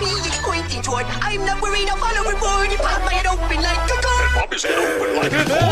me it's pointing toward. I'm not worried, I'll follow reward. You pop my head open like a gun. And pop his head open like a gun.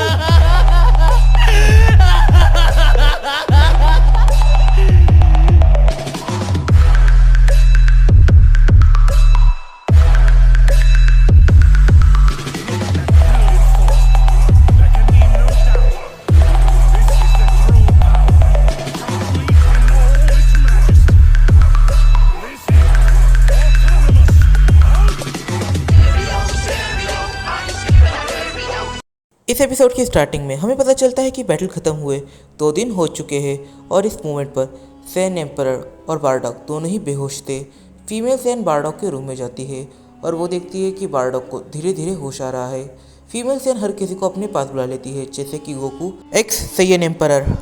इस episode की starting में हमें पता चलता है कि battle ख़त्म हुए 2 दिन हो चुके हैं और इस मोमेंट पर सैन एम्परर और बारडॉक दोनों ही बेहोश थे। फीमेल सैन बारडॉक के रूम में जाती है और वो देखती है कि बारडॉक को धीरे धीरे होश आ रहा है। फीमेल सैन हर किसी को अपने पास बुला लेती है, जैसे कि गोकू एक्स सैयन एम्परर।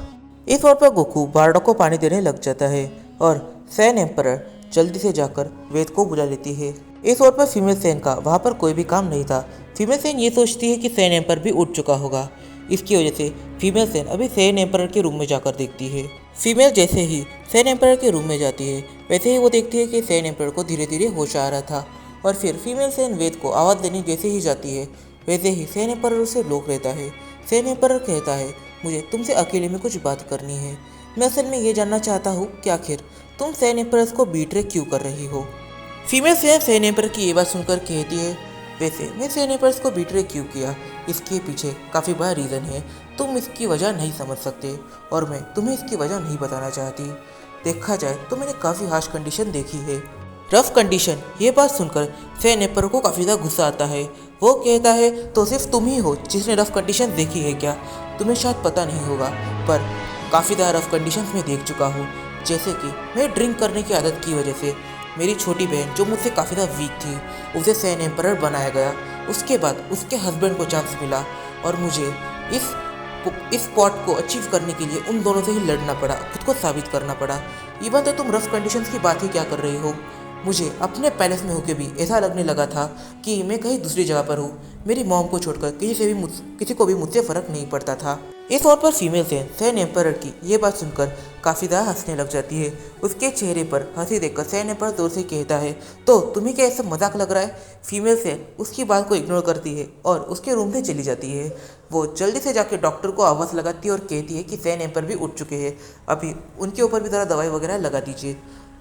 इस वक्त पर गोकू बारडॉक को पानी देने लग जाता है और सैन एम्परर जल्दी से जाकर वेद को बुला लेती है। इस वक्त पर फीमेल सैन का वहाँ पर कोई भी काम नहीं था। फीमेल सैन ये सोचती है कि सैन एम्परर भी उठ चुका होगा। इसकी वजह से फीमेल सैन अभी सैन एम्परर के रूम में जाकर देखती है। फीमेल जैसे ही सैन एम्परर के रूम में जाती है वैसे ही वो देखती है कि सैन एम्परर को धीरे धीरे होश आ रहा था। और फिर फीमेल सैन वेद को आवाज़ देने जैसे ही जाती है वैसे ही सैन एम्परर उसे रोक लेता है। सैन एम्परर कहता है, मुझे तुमसे अकेले में कुछ बात करनी है। मैं असल में ये जानना चाहता हूँ कि आखिर तुम सैन एम्परर को बीट्रे क्यों कर रही हो। फीमेल सैन एम्परर की ये बात सुनकर कहती है, वैसे मैं सैन एम्परर को बीट्रे क्यों किया इसके पीछे काफ़ी बड़ा रीज़न है। तुम इसकी वजह नहीं समझ सकते और मैं तुम्हें इसकी वजह नहीं बताना चाहती। देखा जाए तो मैंने काफ़ी हार्श कंडीशन देखी है, रफ कंडीशन। ये बात सुनकर सैन एम्परर को काफ़ी ज़्यादा गुस्सा आता है। वो कहता है, तो सिर्फ तुम ही हो जिसने रफ कंडीशन देखी है क्या? तुम्हें शायद पता नहीं होगा पर काफ़ी ज़्यादा रफ कंडीशन मैं देख चुका हूँ। जैसे कि मैं ड्रिंक करने की आदत की वजह से मेरी छोटी बहन जो मुझसे काफ़ी ज़्यादा वीक थी उसे सैन एम्परर बनाया गया। उसके बाद उसके हस्बैंड को चांस मिला और मुझे इस स्पॉट को अचीव करने के लिए उन दोनों से ही लड़ना पड़ा, खुद को साबित करना पड़ा। इवन तो तुम रफ कंडीशंस की बात ही क्या कर रही हो। मुझे अपने पैलेस में होकर भी ऐसा लगने लगा था कि मैं कहीं दूसरी जगह पर हूँ। मेरी मॉम को छोड़कर किसी को भी मुझसे फ़र्क नहीं पड़ता था। इस और पर फीमेल सैन एम्परर की ये बात सुनकर काफ़ी ज़्यादा हंसने लग जाती है। उसके चेहरे पर हंसी देखकर सैन एम्परर जोर से कहता है, तो तुम्हें क्या ऐसा मजाक लग रहा है? फीमेल सैन उसकी बात को इग्नोर करती है और उसके रूम में चली जाती है। वो जल्दी से जाकर डॉक्टर को आवाज़ लगाती है और कहती है कि सैन एम्परर भी उठ चुके हैं, अभी उनके ऊपर भी ज़रा दवाई वगैरह लगा दीजिए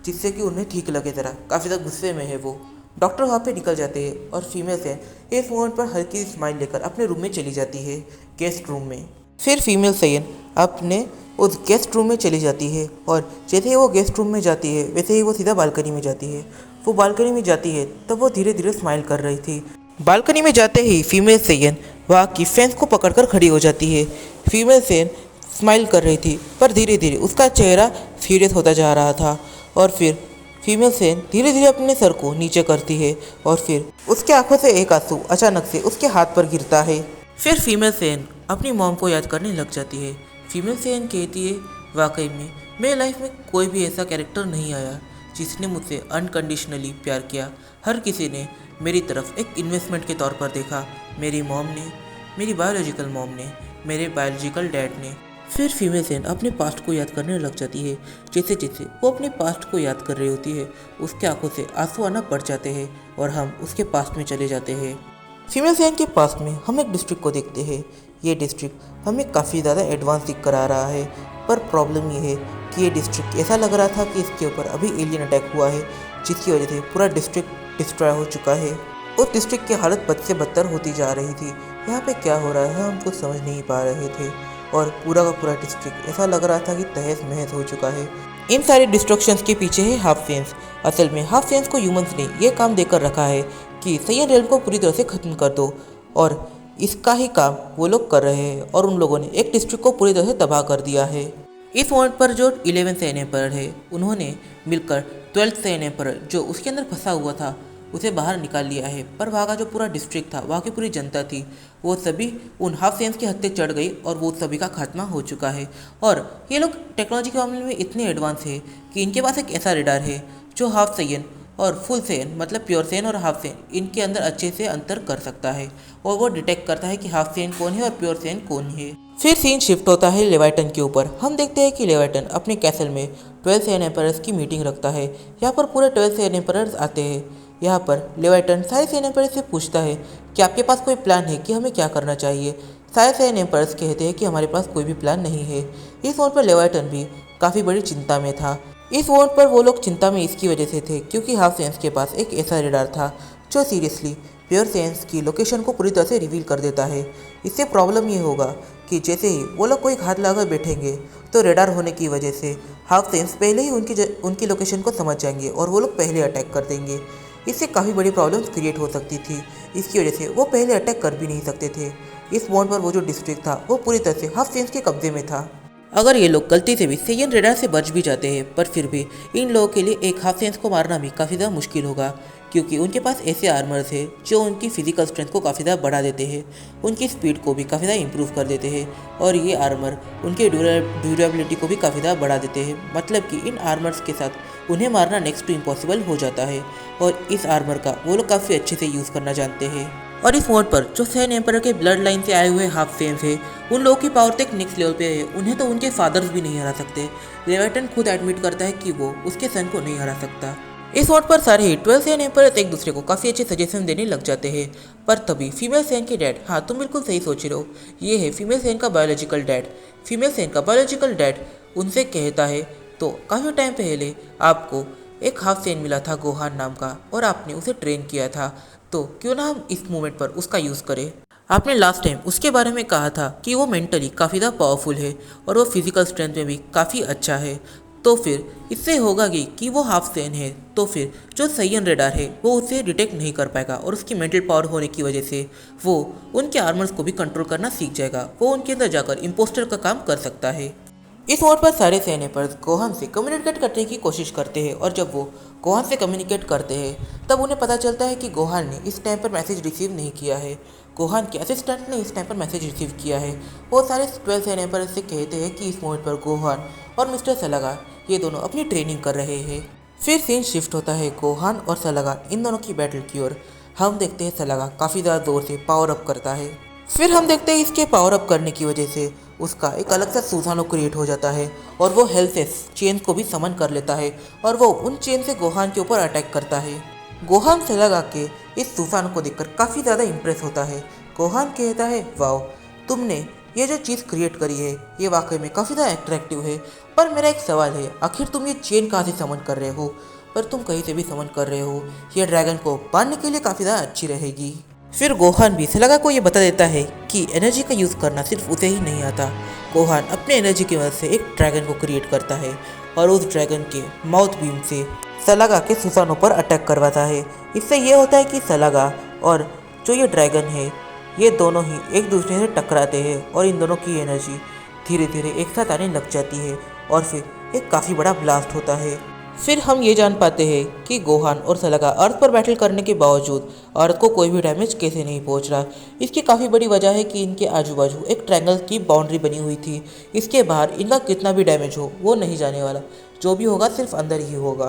जिससे कि उन्हें ठीक लगे। ज़रा काफ़ी ज़्यादा गुस्से में है वो। डॉक्टर वहाँ पे निकल जाते हैं और फीमेल सैन इस मोमेंट पर हल्की स्माइल लेकर अपने रूम में चली जाती है, गेस्ट रूम में। फिर फीमेल सैन अपने उस गेस्ट रूम में चली जाती है और जैसे ही वो गेस्ट रूम में जाती है वैसे ही वो सीधा बालकनी में जाती है। वो बालकनी में जाती है तब वो धीरे धीरे स्माइल कर रही थी। बालकनी में जाते ही फीमेल सैन वहाँ की फेंस को पकड़कर खड़ी हो जाती है। फीमेल सैन स्माइल कर रही थी पर धीरे धीरे उसका चेहरा सीरियस होता जा रहा था और फिर फीमेल सैन धीरे धीरे अपने सर को नीचे करती है और फिर उसके आंखों से एक आंसू अचानक से उसके हाथ पर गिरता है। फिर फीमेल सैन अपनी मॉम को याद करने लग जाती है। फीमेल सैन कहती है, वाकई में मेरी लाइफ में कोई भी ऐसा कैरेक्टर नहीं आया जिसने मुझसे अनकंडीशनली प्यार किया। हर किसी ने मेरी तरफ एक इन्वेस्टमेंट के तौर पर देखा। मेरी मॉम ने, मेरी बायोलॉजिकल मॉम ने, मेरे बायोलॉजिकल डैड ने। फिर फीमेल सैन अपने पास्ट को याद करने लग जाती है। जैसे जैसे वो अपने पास्ट को याद कर रही होती है उसके आंखों से आंसू आना पड़ जाते हैं और हम उसके पास्ट में चले जाते हैं। फीमेल सैन के पास्ट में हम एक डिस्ट्रिक्ट को देखते हैं। ये डिस्ट्रिक्ट हमें काफ़ी ज़्यादा एडवांस दिख कर आ रहा है पर प्रॉब्लम ये है कि ये डिस्ट्रिक्ट ऐसा लग रहा था कि इसके ऊपर अभी एलियन अटैक हुआ है जिसकी वजह से पूरा डिस्ट्रिक्ट डिस्ट्रॉय हो चुका है। उस डिस्ट्रिक्ट की हालत बद से बदतर होती जा रही थी। यहाँ पे क्या हो रहा है हम कुछ समझ नहीं पा रहे थे और पूरा का पूरा डिस्ट्रिक्ट ऐसा लग रहा था कि तहस महस हो चुका है। इन सारे डिस्ट्रक्शंस के पीछे है हाफ सेंस। असल में हाफ सेंस को ह्यूमंस ने यह काम देकर रखा है कि सैयन रेल्म को पूरी तरह से ख़त्म कर दो और इसका ही काम वो लोग कर रहे हैं और उन लोगों ने एक डिस्ट्रिक्ट को पूरी तरह से तबाह कर दिया है। इस पॉइंट पर जो 11 सैन एम्परर है उन्होंने मिलकर 12 सैन एम्परर जो उसके अंदर फंसा हुआ था उसे बाहर निकाल लिया है। पर वहाँ का जो पूरा डिस्ट्रिक्ट था, वहाँ की पूरी जनता थी, वो सभी उन हाफ सेंस के हत्थे चढ़ गई और वो सभी का खात्मा हो चुका है। और ये लोग टेक्नोलॉजी के मामले में इतने एडवांस है कि इनके पास एक ऐसा रेडार है जो हाफ सैयन और फुल सैयन मतलब प्योर सैयन और हाफ सैयन इनके अंदर अच्छे से अंतर कर सकता है और वो डिटेक्ट करता है कि हाफ सैयन कौन है और प्योर सैयन कौन है। फिर सीन शिफ्ट होता है लेवाइटन के ऊपर। हम देखते हैं कि लेवाइटन अपने कैसल में 12 सैयन एम्परर्स की मीटिंग रखता है। यहाँ पर पूरे 12 सैयन एम्परर्स आते हैं। यहाँ पर लेवाइटन सारे सैन एम्पायर से पूछता है कि आपके पास कोई प्लान है कि हमें क्या करना चाहिए। सारे सैन एम्पायर्स कहते हैं कि हमारे पास कोई भी प्लान नहीं है। इस मोड पर लेवाइटन भी काफ़ी बड़ी चिंता में था। इस मोड पर वो लोग चिंता में इसकी वजह से थे क्योंकि हाफ सेंस के पास एक ऐसा रेडार था जो सीरियसली प्योर सेंस की लोकेशन को पूरी तरह से रिवील कर देता है। इससे प्रॉब्लम ये होगा कि जैसे ही वो लोग कोई घात लगाकर बैठेंगे तो रेडार होने की वजह से हाफ सेंस पहले ही उनकी लोकेशन को समझ जाएंगे और वो लोग पहले अटैक कर देंगे। इससे काफ़ी बड़ी प्रॉब्लम्स क्रिएट हो सकती थी। इसकी वजह से वो पहले अटैक कर भी नहीं सकते थे। इस मोड पर वो जो डिस्ट्रिक्ट था वो पूरी तरह से हाफ सेंस के कब्जे में था। अगर ये लोग गलती से भी सेयन रेडार से बच भी जाते हैं पर फिर भी इन लोगों के लिए एक हाफ सेंस को मारना भी काफ़ी ज़्यादा मुश्किल होगा क्योंकि उनके पास ऐसे आर्मर्स है जो उनकी फिजिकल स्ट्रेंथ को काफ़ी ज़्यादा बढ़ा देते हैं, उनकी स्पीड को भी काफ़ी ज़्यादा इंप्रूव कर देते हैं और ये आर्मर उनके ड्यूरेबिलिटी को भी काफ़ी ज़्यादा बढ़ा देते हैं। मतलब कि इन आर्मर्स के साथ उन्हें मारना नेक्स्ट टू इम्पॉसिबल हो जाता है और इस आर्मर का वो लोग काफ़ी अच्छे से यूज़ करना जानते हैं। और इस मोड पर जो सैन एम्पायर के ब्लड लाइन से आए हुए हाफ सेंस है उन लोगों की पावर तो एक नेक्स्ट लेवल पे है। उन्हें तो उनके फादर्स भी नहीं हरा सकते। लेवाइटन खुद एडमिट करता है कि वो उसके सन को नहीं हरा सकता। इस मोड पर सारे ही 12 सैन एम्पायर्स एक दूसरे को काफ़ी अच्छे सजेशन देने लग जाते हैं पर तभी फीमेल सैन के डैड, हाँ तुम बिल्कुल सही सोच रहे हो, ये है फीमेल सैन का बायोलॉजिकल डैड। फीमेल सैन का बायोलॉजिकल डैड उनसे कहता है तो काफ़ी टाइम पहले आपको एक हाफ सेन मिला था गोहान नाम का और आपने उसे ट्रेन किया था, तो क्यों ना हम इस मोमेंट पर उसका यूज़ करें। आपने लास्ट टाइम उसके बारे में कहा था कि वो मेंटली काफ़ी ज़्यादा पावरफुल है और वो फिजिकल स्ट्रेंथ में भी काफ़ी अच्छा है, तो फिर इससे होगा कि वो हाफ सेन है तो फिर जो सेयन रेडार है वो उसे डिटेक्ट नहीं कर पाएगा और उसकी मेंटल पावर होने की वजह से वो उनके आर्मर्स को भी कंट्रोल करना सीख जाएगा। वो उनके अंदर जाकर इम्पोस्टर का काम कर सकता है। इस मोड पर सारे सैन एम्पायर्स गोहान से कम्युनिकेट करने की कोशिश करते हैं और जब वो गोहान से कम्युनिकेट करते हैं तब उन्हें पता चलता है कि गोहान ने इस टाइम पर मैसेज रिसीव नहीं किया है। गोहान के असिस्टेंट ने इस टाइम पर मैसेज रिसीव किया है। वो सारे 12 सैन एम्पायर्स से कहते हैं कि इस मोमेंट पर गोहान और मिस्टर सलागा ये दोनों अपनी ट्रेनिंग कर रहे हैं। फिर सीन शिफ्ट होता है गोहान और सलागा इन दोनों की बैटल की ओर। हम देखते हैं सलागा काफ़ी ज़्यादा जोर से पावर अप करता है। फिर हम देखते हैं इसके पावर अप करने की वजह से उसका एक अलग सा सुसानो क्रिएट हो जाता है और वो हेल्थ चेन को भी समन कर लेता है और वो उन चेन से गोहान के ऊपर अटैक करता है। गोहान सलागा के इस सुसानो को देखकर काफ़ी ज़्यादा इम्प्रेस होता है। गोहान कहता है वाओ, तुमने ये जो चीज़ क्रिएट करी है ये वाकई में काफ़ी ज़्यादा अट्रैक्टिव है, पर मेरा एक सवाल है, आखिर तुम ये चेन कहाँ से समन कर रहे हो? पर तुम कहीं से भी समन कर रहे हो, ये ड्रैगन को बांधने के लिए काफ़ी ज़्यादा अच्छी रहेगी। फिर गोहान भी सलागा को ये बता देता है कि एनर्जी का यूज़ करना सिर्फ उसे ही नहीं आता। गोहान अपने एनर्जी की मदद से एक ड्रैगन को क्रिएट करता है और उस ड्रैगन के माउथ बीम से सलागा के सुसानो पर अटैक करवाता है। इससे ये होता है कि सलागा और जो ये ड्रैगन है ये दोनों ही एक दूसरे से टकराते हैं और इन दोनों की एनर्जी धीरे धीरे एक साथ आने लग जाती है और फिर एक काफ़ी बड़ा ब्लास्ट होता है। फिर हम ये जान पाते हैं कि गोहान और सलागा अर्थ पर बैटल करने के बावजूद अर्थ को कोई भी डैमेज कैसे नहीं पहुंच रहा। इसकी काफ़ी बड़ी वजह है कि इनके आजू बाजू एक ट्रायंगल की बाउंड्री बनी हुई थी। इसके बाहर इनका कितना भी डैमेज हो वो नहीं जाने वाला, जो भी होगा सिर्फ अंदर ही होगा।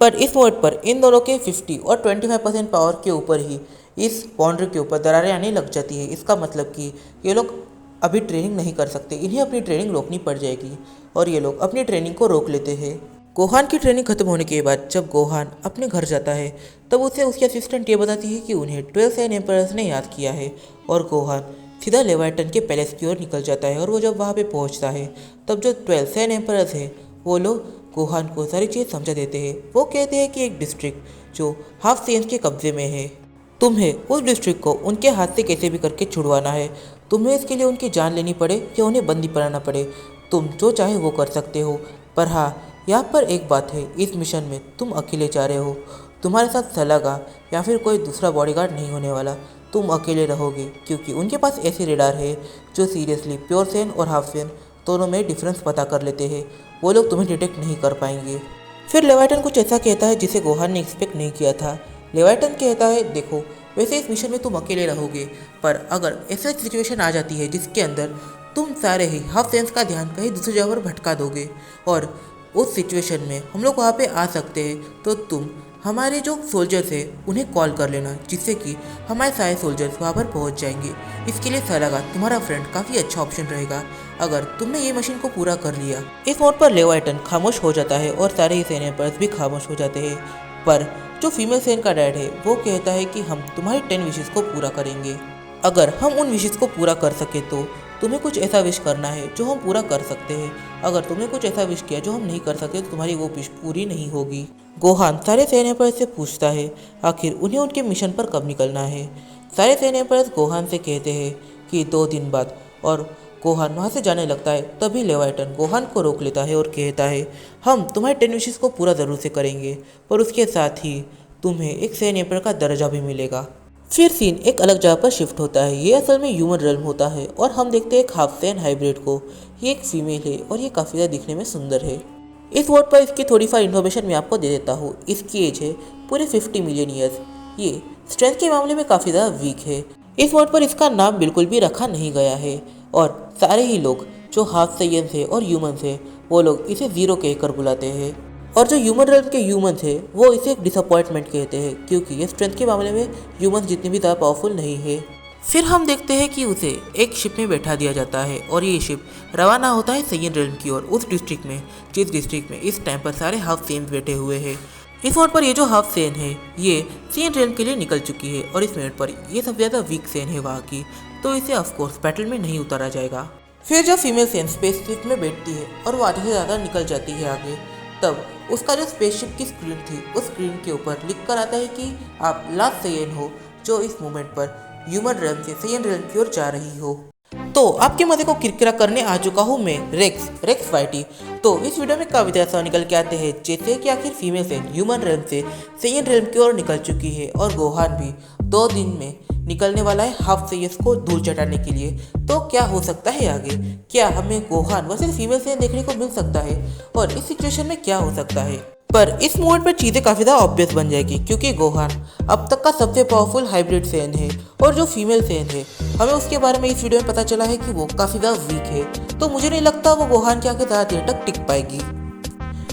पर इस मोड पर इन दोनों के 50 और 25% पावर के ऊपर ही इस बाउंड्री के ऊपर दरारें आने लग जाती है। इसका मतलब कि ये लोग अभी ट्रेनिंग नहीं कर सकते, इन्हें अपनी ट्रेनिंग रोकनी पड़ जाएगी और ये लोग अपनी ट्रेनिंग को रोक लेते हैं। गोहान की ट्रेनिंग खत्म होने के बाद जब गोहान अपने घर जाता है तब उसे उसकी असिस्टेंट ये बताती है कि उन्हें 12 सैन एम्पायर्स ने याद किया है और गोहान सीधा लेवाइटन के पैलेस की ओर निकल जाता है। और वो जब वहाँ पे पहुँचता है तब जो 12 सैन एम्पायर्स हैं वो लोग गोहान को सारी चीज़ समझा देते हैं। वो कहते हैं कि एक डिस्ट्रिक्ट जो हाफ सेंस के कब्जे में है, तुम्हें उस डिस्ट्रिक्ट को उनके हाथ से कैसे भी करके छुड़वाना है। तुम्हें इसके लिए उनकी जान लेनी पड़े या उन्हें बंदी बनाना पड़े, तुम जो चाहे वो कर सकते हो। पर हाँ, यहाँ पर एक बात है, इस मिशन में तुम अकेले जा रहे हो, तुम्हारे साथ सलागा या फिर कोई दूसरा बॉडीगार्ड नहीं होने वाला। तुम अकेले रहोगे क्योंकि उनके पास ऐसे रेडार है जो सीरियसली प्योर सेन और हाफ सेन दोनों में डिफरेंस पता कर लेते हैं। वो लोग तुम्हें डिटेक्ट नहीं कर पाएंगे। फिर लेवाइटन कुछ ऐसा कहता है जिसे गोहान ने एक्सपेक्ट नहीं किया था। लेवाइटन कहता है देखो, वैसे इस मिशन में तुम अकेले रहोगे, पर अगर ऐसा सिचुएशन आ जाती है जिसके अंदर तुम सारे ही हाफ सेंस का ध्यान कहीं दूसरी जगह पर भटका दोगे और उस सिचुएशन में हम लोग वहाँ पे आ सकते हैं, तो तुम हमारे जो सोल्जर्स हैं उन्हें कॉल कर लेना, जिससे कि हमारे सारे सोल्जर्स वहाँ पर पहुँच जाएंगे। इसके लिए सलागा तुम्हारा फ्रेंड काफ़ी अच्छा ऑप्शन रहेगा अगर तुमने ये मशीन को पूरा कर लिया। इस मोड पर लेवाइटन खामोश हो जाता है और सारे ही सैनिक भी खामोश हो जाते हैं। पर जो फीमेल सेन का डैड है वो कहता है कि हम तुम्हारी 10 विशेस को पूरा करेंगे। अगर हम उन विशेस को पूरा कर सके तो तुम्हें कुछ ऐसा विश करना है जो हम पूरा कर सकते हैं। अगर तुमने कुछ ऐसा विश किया जो हम नहीं कर सकते तो तुम्हारी वो विश पूरी नहीं होगी। गोहान सारे सेन एम्परर्स से पूछता है आखिर उन्हें उनके मिशन पर कब निकलना है। सारे सेन एम्परर्स गोहान से कहते हैं कि 2 दिन बाद, और गोहान वहाँ से जाने लगता है। तभी लेवाइटन गोहान को रोक लेता है और कहता है हम तुम्हारे 10 विशेस को पूरा ज़रूर से करेंगे, पर उसके साथ ही तुम्हें एक सेन एम्परर का दर्जा भी मिलेगा। फिर सीन एक अलग जगह पर शिफ्ट होता है। ये असल में ह्यूमन रेल्म होता है और हम देखते हैं एक हाफ सेन हाइब्रिड को। ये एक फीमेल है और ये काफ़ी ज़्यादा दिखने में सुंदर है। इस वर्ड पर इसकी थोड़ी सा इन्फॉर्मेशन मैं आपको दे देता हूँ। इसकी एज है पूरे 50 मिलियन ईयर्स। ये स्ट्रेंथ के मामले में काफ़ी ज़्यादा वीक है। इस वर्ड पर इसका नाम बिल्कुल भी रखा नहीं गया है और सारे ही लोग जो हाफ साइयंस है और ह्यूमन्स है वो लोग इसे ज़ीरो कहकर बुलाते हैं, और जो ह्यूमन रेल्म के ह्यूमन्स है वो इसे एक डिसअपॉइंटमेंट कहते हैं क्योंकि ये स्ट्रेंथ के मामले में ह्यूमन्स जितने भी ज़्यादा पावरफुल नहीं है। फिर हम देखते हैं कि उसे एक शिप में बैठा दिया जाता है और ये शिप रवाना होता है सैयन रेल्म की ओर, उस डिस्ट्रिक्ट में जिस डिस्ट्रिक्ट में इस टाइम पर सारे हाफ सेन्स बैठे हुए हैं। इस मोड पर ये जो हाफ सेन है ये सैयन रेल्म के लिए निकल चुकी है और इस मिनट पर ये सबसे ज़्यादा वीक सेन है वहाँ की, तो इसे ऑफकोर्स बैटल में नहीं उतारा जाएगा। फिर जब फीमेल सेन स्पेसशिप में बैठती है और वो आधे से ज़्यादा निकल जाती है आगे, तब उसका जो स्पेसशिप की स्क्रीन थी उस स्क्रीन के ऊपर लिख कर आता है कि आप लास्ट सैयन हो जो इस मोमेंट पर ह्यूमन रेल्म से सैयन रेल्म की ओर जा रही हो। तो आपके मजे को किरकिरा करने आ चुका हूँ मैं रेक्स वाइटी। तो इस वीडियो में काफी ऐसा निकल के आते हैं जैसे कि आखिर फीमेल सेन ह्यूमन रेल्म से सैयन रेल्म की ओर निकल चुकी है और गोहान भी 2 दिन में निकलने वाला है हाफ सेयस को धूल चटाने के लिए। तो क्या हो सकता है आगे? क्या हमें गोहान वर्सेस फीमेल सेन देखने को मिल सकता है और इस सिचुएशन में क्या हो सकता है? पर इस मोमेंट पर चीज़ें काफ़ी ज़्यादा ऑब्वियस बन जाएगी क्योंकि गोहान अब तक का सबसे पावरफुल हाइब्रिड सेन है और जो फीमेल सेन है हमें उसके बारे में इस वीडियो में पता चला है कि वो काफ़ी ज़्यादा वीक है। तो मुझे नहीं लगता वो गोहान के आगे ज़्यादा देर तक टिक पाएगी।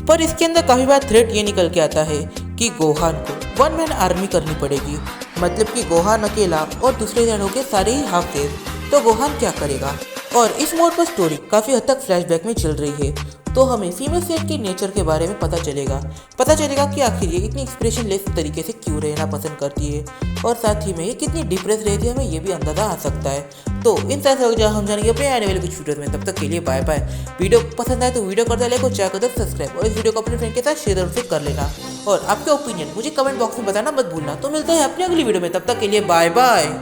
पर इसके अंदर काफ़ी बार थ्रेट ये निकल के आता है कि गोहान को 1 मैन आर्मी करनी पड़ेगी, मतलब कि गोहान अकेला और दूसरे साइड होके सारे ही हाफ सेन। तो गोहान क्या करेगा? और इस मोड पर स्टोरी काफ़ी हद तक फ्लैशबैक में चल रही है, तो हमें फीमेल सेन के नेचर के बारे में पता चलेगा कि आखिर ये इतनी एक्सप्रेशनलेस तरीके से क्यों रहना पसंद करती है और साथ ही में ये कितनी डिप्रेस रहती है, हमें ये भी अंदाजा आ सकता है। तो इन सारे हम जानेंगे अपने आने वाले कुछ वीडियोस में। तब तक के लिए बाय बाय। वीडियो पसंद आए तो वीडियो कर दे, लाइक और चैनल कर सब्सक्राइब और इस वीडियो को अपने फ्रेंड के साथ शेयर से कर लेना और आपके ओपिनियन मुझे कमेंट बॉक्स में बताना मत भूलना। तो मिलते हैं अपनी अगली वीडियो में, तब तक के लिए बाय बाय।